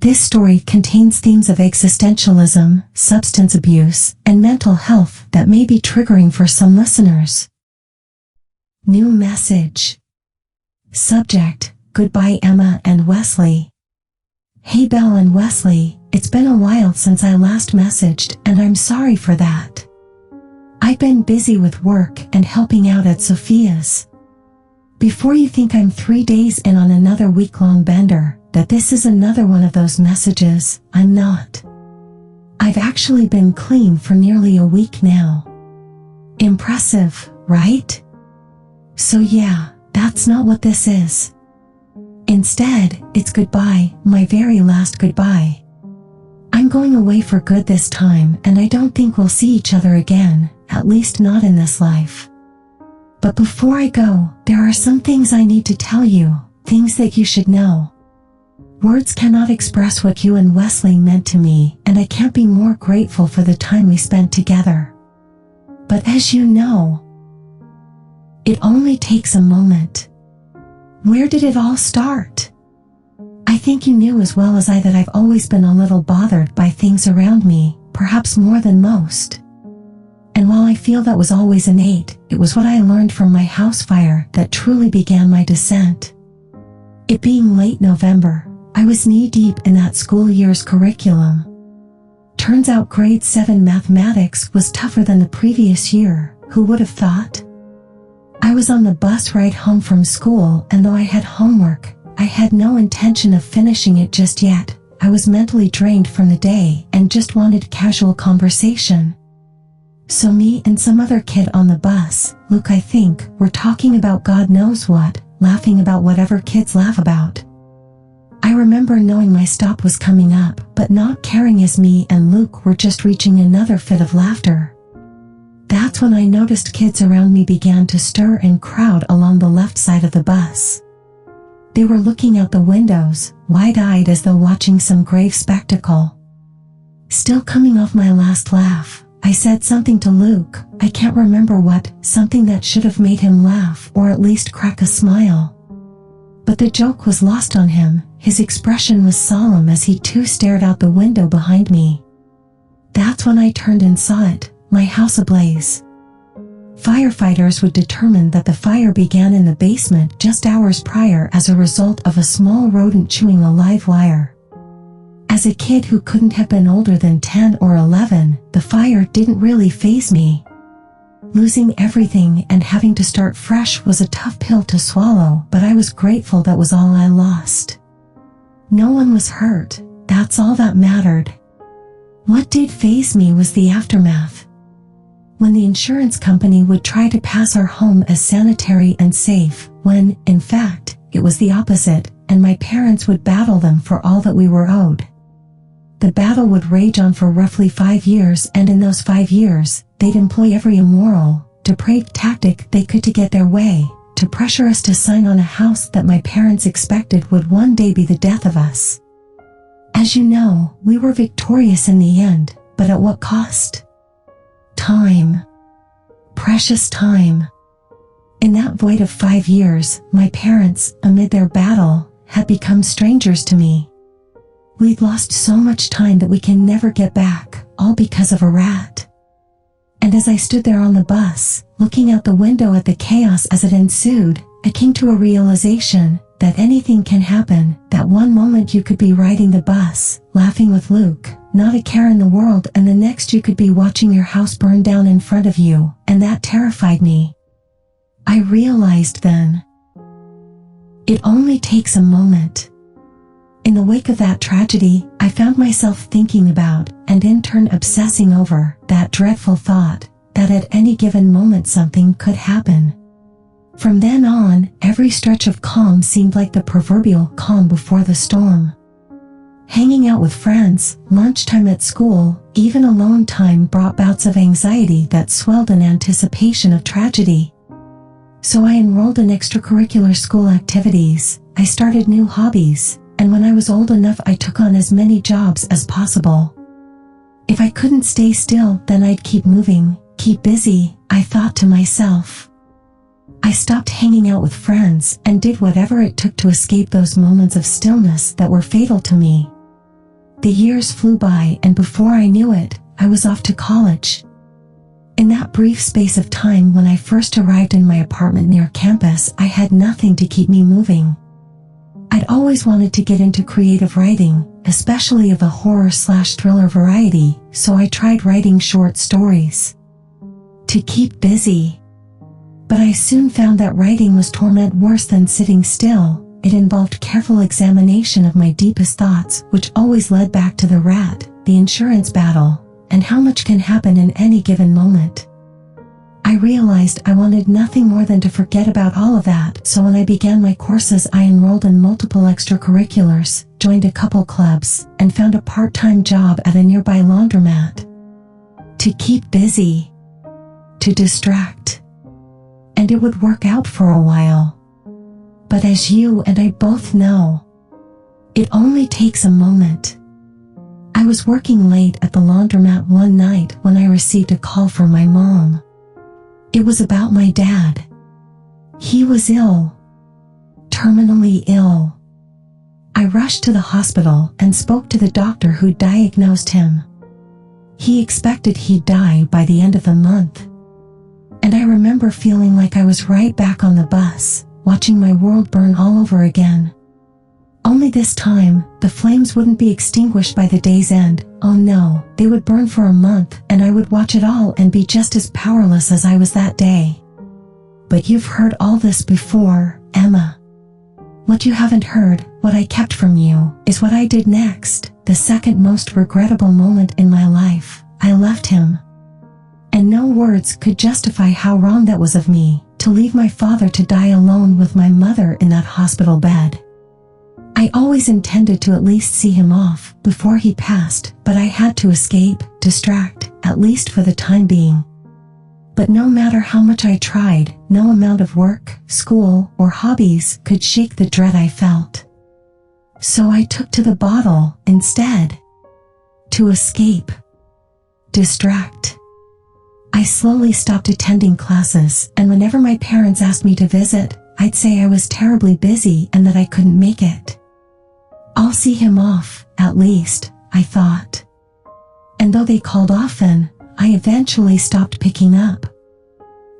This story contains themes of existentialism, substance abuse, and mental health that may be triggering for some listeners. New message. Subject: Goodbye Emma and Wesley. Hey Belle and Wesley, it's been a while since I last messaged, and I'm sorry for that. I've been busy with work and helping out at Sophia's. Before you think I'm 3 days in on another week-long bender, that this is another one of those messages, I'm not. I've actually been clean for nearly a week now. Impressive, right? So yeah, that's not what this is. Instead, it's goodbye, my very last goodbye. I'm going away for good this time, and I don't think we'll see each other again, at least not in this life. But before I go, there are some things I need to tell you, things that you should know. Words cannot express what you and Wesley meant to me, and I can't be more grateful for the time we spent together. But as you know, it only takes a moment. Where did it all start? I think you knew as well as I that I've always been a little bothered by things around me, perhaps more than most. And while I feel that was always innate, it was what I learned from my house fire that truly began my descent. It being late November, I was knee-deep in that school year's curriculum. Turns out grade 7 mathematics was tougher than the previous year, who would have thought? I was on the bus ride home from school, and though I had homework, I had no intention of finishing it just yet. I was mentally drained from the day and just wanted casual conversation. So me and some other kid on the bus, Luke I think, were talking about God knows what, laughing about whatever kids laugh about. I remember knowing my stop was coming up, but not caring as me and Luke were just reaching another fit of laughter. That's when I noticed kids around me began to stir and crowd along the left side of the bus. They were looking out the windows, wide-eyed as though watching some grave spectacle. Still coming off my last laugh, I said something to Luke, I can't remember what, something that should have made him laugh or at least crack a smile. But the joke was lost on him. His expression was solemn as he too stared out the window behind me. That's when I turned and saw it, my house ablaze. Firefighters would determine that the fire began in the basement just hours prior as a result of a small rodent chewing a live wire. As a kid who couldn't have been older than 10 or 11, the fire didn't really faze me. Losing everything and having to start fresh was a tough pill to swallow, but I was grateful that was all I lost. No one was hurt, that's all that mattered. What did faze me was the aftermath. When the insurance company would try to pass our home as sanitary and safe, when, in fact, it was the opposite, and my parents would battle them for all that we were owed. The battle would rage on for roughly 5 years, and in those 5 years, they'd employ every immoral, depraved tactic they could to get their way, to pressure us to sign on a house that my parents expected would one day be the death of us. As you know, we were victorious in the end, but at what cost? Time. Precious time. In that void of 5 years, my parents, amid their battle, had become strangers to me. We'd lost so much time that we can never get back, all because of a rat. And as I stood there on the bus, looking out the window at the chaos as it ensued, I came to a realization that anything can happen, that one moment you could be riding the bus, laughing with Luke, not a care in the world, and the next you could be watching your house burn down in front of you, and that terrified me. I realized then, it only takes a moment. In the wake of that tragedy, I found myself thinking about, and in turn obsessing over, that dreadful thought, that at any given moment something could happen. From then on, every stretch of calm seemed like the proverbial calm before the storm. Hanging out with friends, lunchtime at school, even alone time brought bouts of anxiety that swelled in anticipation of tragedy. So I enrolled in extracurricular school activities, I started new hobbies, and when I was old enough I took on as many jobs as possible. If I couldn't stay still, then I'd keep moving, keep busy, I thought to myself. I stopped hanging out with friends and did whatever it took to escape those moments of stillness that were fatal to me. The years flew by, and before I knew it, I was off to college. In that brief space of time when I first arrived in my apartment near campus, I had nothing to keep me moving. I'd always wanted to get into creative writing, especially of a horror/thriller variety, so I tried writing short stories to keep busy. But I soon found that writing was torment worse than sitting still. It involved careful examination of my deepest thoughts, which always led back to the rat, the insurance battle, and how much can happen in any given moment. I realized I wanted nothing more than to forget about all of that, so when I began my courses I enrolled in multiple extracurriculars, joined a couple clubs, and found a part-time job at a nearby laundromat. To keep busy. To distract. And it would work out for a while. But as you and I both know, it only takes a moment. I was working late at the laundromat one night when I received a call from my mom. It was about my dad. He was ill. Terminally ill. I rushed to the hospital and spoke to the doctor who diagnosed him. He expected he'd die by the end of the month. And I remember feeling like I was right back on the bus, watching my world burn all over again. Only this time, the flames wouldn't be extinguished by the day's end. Oh no, they would burn for a month, and I would watch it all and be just as powerless as I was that day. But you've heard all this before, Emma. What you haven't heard, what I kept from you, is what I did next. The second most regrettable moment in my life, I left him. And no words could justify how wrong that was of me, to leave my father to die alone with my mother in that hospital bed. I always intended to at least see him off before he passed, but I had to escape, distract, at least for the time being. But no matter how much I tried, no amount of work, school, or hobbies could shake the dread I felt. So I took to the bottle instead. To escape. Distract. I slowly stopped attending classes, and whenever my parents asked me to visit, I'd say I was terribly busy and that I couldn't make it. I'll see him off, at least, I thought. And though they called often, I eventually stopped picking up.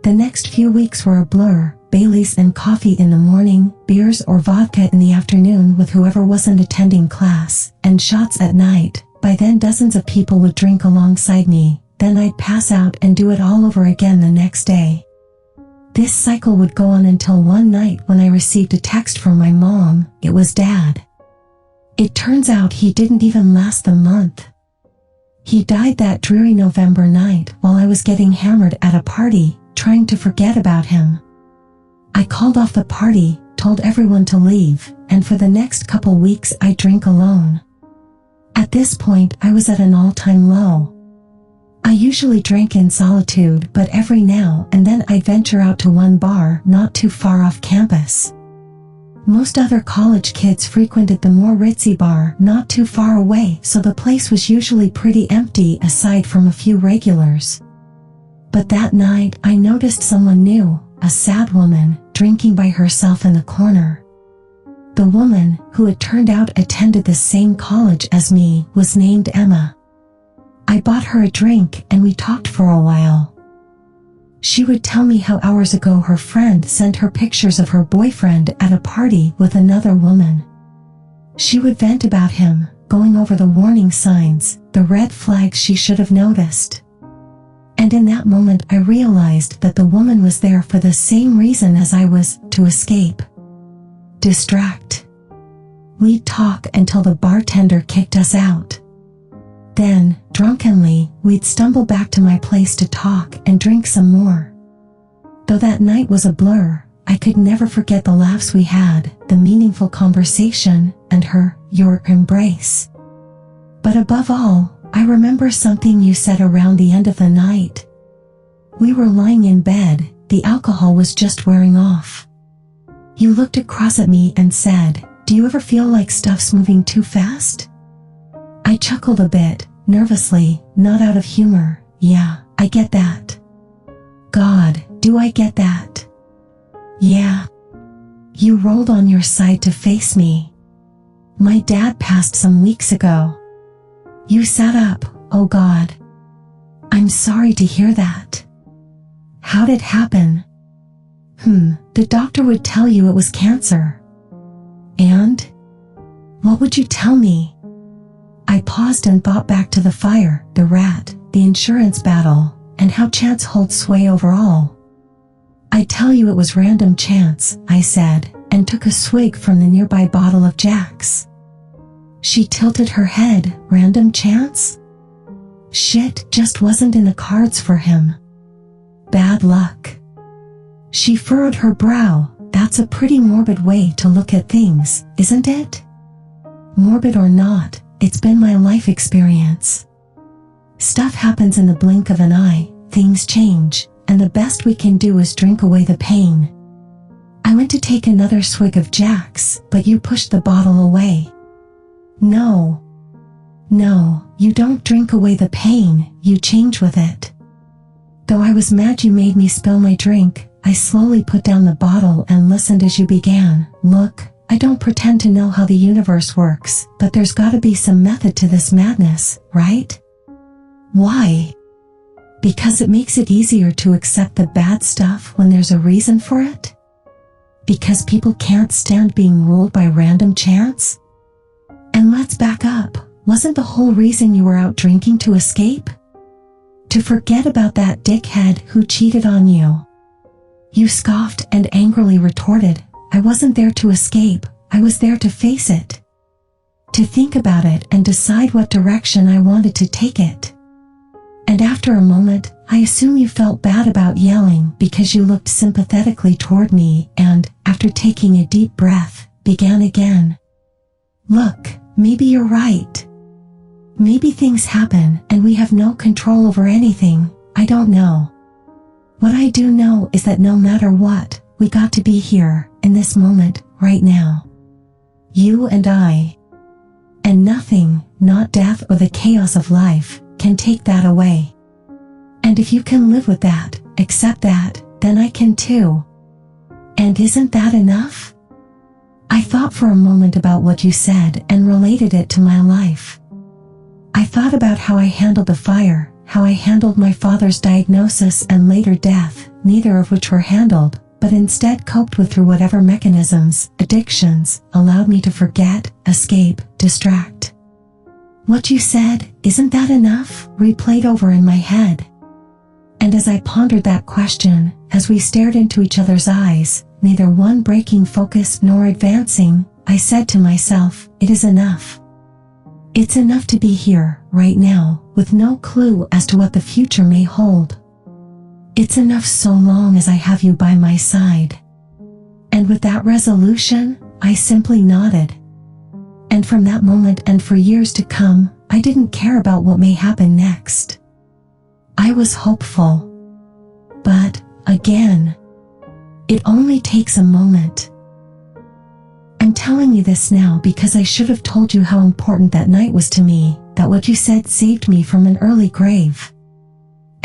The next few weeks were a blur, Baileys and coffee in the morning, beers or vodka in the afternoon with whoever wasn't attending class, and shots at night. By then dozens of people would drink alongside me, then I'd pass out and do it all over again the next day. This cycle would go on until one night when I received a text from my mom. It was Dad. It turns out he didn't even last the month. He died that dreary November night while I was getting hammered at a party, trying to forget about him. I called off the party, told everyone to leave, and for the next couple weeks I drank alone. At this point I was at an all-time low. I usually drank in solitude, but every now and then I'd venture out to one bar not too far off campus. Most other college kids frequented the more ritzy bar not too far away, so the place was usually pretty empty aside from a few regulars. But that night I noticed someone new, a sad woman, drinking by herself in the corner. The woman, who it turned out attended the same college as me, was named Emma. I bought her a drink and we talked for a while. She would tell me how hours ago her friend sent her pictures of her boyfriend at a party with another woman. She would vent about him, going over the warning signs, the red flags she should have noticed. And in that moment I realized that the woman was there for the same reason as I was, to escape. Distract. We'd talk until the bartender kicked us out. Then, drunkenly, we'd stumble back to my place to talk and drink some more. Though that night was a blur, I could never forget the laughs we had, the meaningful conversation, and your embrace. But above all, I remember something you said around the end of the night. We were lying in bed, the alcohol was just wearing off. You looked across at me and said, "Do you ever feel like stuff's moving too fast?" I chuckled a bit, nervously, not out of humor. Yeah, I get that. God, do I get that? Yeah. You rolled on your side to face me. My dad passed some weeks ago. You sat up. Oh God. I'm sorry to hear that. How'd it happen? The doctor would tell you it was cancer. And? What would you tell me? I paused and thought back to the fire, the rat, the insurance battle, and how chance holds sway over all. I tell you it was random chance, I said, and took a swig from the nearby bottle of Jack's. She tilted her head. Random chance? Shit just wasn't in the cards for him. Bad luck. She furrowed her brow. That's a pretty morbid way to look at things, isn't it? Morbid or not, it's been my life experience. Stuff happens in the blink of an eye, things change, and the best we can do is drink away the pain. I went to take another swig of Jack's, but you pushed the bottle away. No, you don't drink away the pain, you change with it. Though I was mad you made me spill my drink, I slowly put down the bottle and listened as you began. Look, I don't pretend to know how the universe works, but there's gotta be some method to this madness, right? Why? Because it makes it easier to accept the bad stuff when there's a reason for it? Because people can't stand being ruled by random chance? And let's back up. Wasn't the whole reason you were out drinking to escape? To forget about that dickhead who cheated on you? You scoffed and angrily retorted, I wasn't there to escape, I was there to face it. To think about it and decide what direction I wanted to take it. And after a moment, I assume you felt bad about yelling because you looked sympathetically toward me and, after taking a deep breath, began again. Look, maybe you're right. Maybe things happen and we have no control over anything, I don't know. What I do know is that no matter what, we got to be here, in this moment, right now. You and I. And nothing, not death or the chaos of life, can take that away. And if you can live with that, accept that, then I can too. And isn't that enough? I thought for a moment about what you said and related it to my life. I thought about how I handled the fire, how I handled my father's diagnosis and later death, neither of which were handled, but instead coped with through whatever mechanisms, addictions, allowed me to forget, escape, distract. What you said, isn't that enough, replayed over in my head. And as I pondered that question, as we stared into each other's eyes, neither one breaking focus nor advancing, I said to myself, it is enough. It's enough to be here, right now, with no clue as to what the future may hold. It's enough so long as I have you by my side. And with that resolution, I simply nodded. And from that moment and for years to come, I didn't care about what may happen next. I was hopeful. But, again, it only takes a moment. I'm telling you this now because I should have told you how important that night was to me, that what you said saved me from an early grave.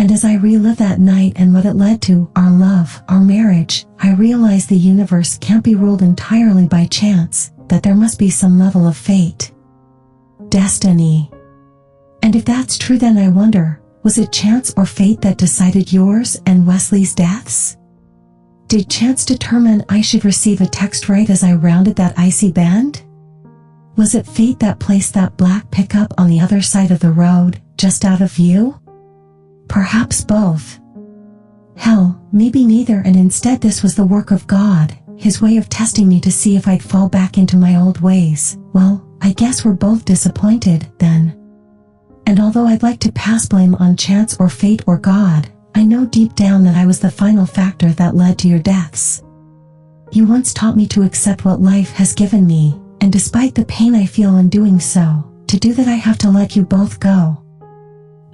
And as I relive that night and what it led to, our love, our marriage, I realize the universe can't be ruled entirely by chance, that there must be some level of fate. Destiny. And if that's true, then I wonder, was it chance or fate that decided yours and Wesley's deaths? Did chance determine I should receive a text right as I rounded that icy bend? Was it fate that placed that black pickup on the other side of the road, just out of view? Perhaps both. Hell, maybe neither, and instead this was the work of God, his way of testing me to see if I'd fall back into my old ways. Well, I guess we're both disappointed, then. And although I'd like to pass blame on chance or fate or God, I know deep down that I was the final factor that led to your deaths. You once taught me to accept what life has given me, and despite the pain I feel in doing so, to do that I have to let you both go.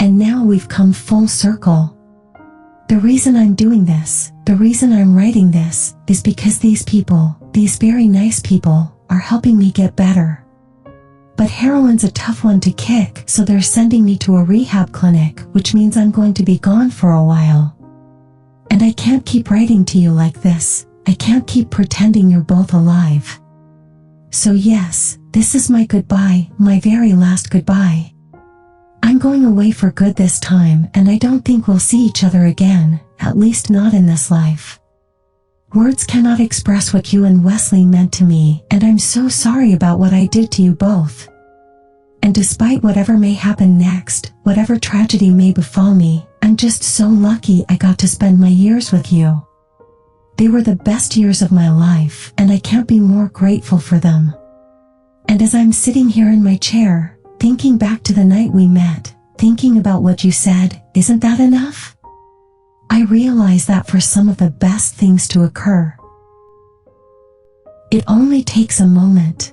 And now we've come full circle. The reason I'm doing this, the reason I'm writing this, is because these people, these very nice people, are helping me get better. But heroin's a tough one to kick, so they're sending me to a rehab clinic, which means I'm going to be gone for a while. And I can't keep writing to you like this. I can't keep pretending you're both alive. So yes, this is my goodbye, my very last goodbye. I'm going away for good this time, and I don't think we'll see each other again, at least not in this life. Words cannot express what you and Wesley meant to me, and I'm so sorry about what I did to you both. And despite whatever may happen next, whatever tragedy may befall me, I'm just so lucky I got to spend my years with you. They were the best years of my life, and I can't be more grateful for them. And as I'm sitting here in my chair, thinking back to the night we met, thinking about what you said, isn't that enough? I realize that for some of the best things to occur, it only takes a moment.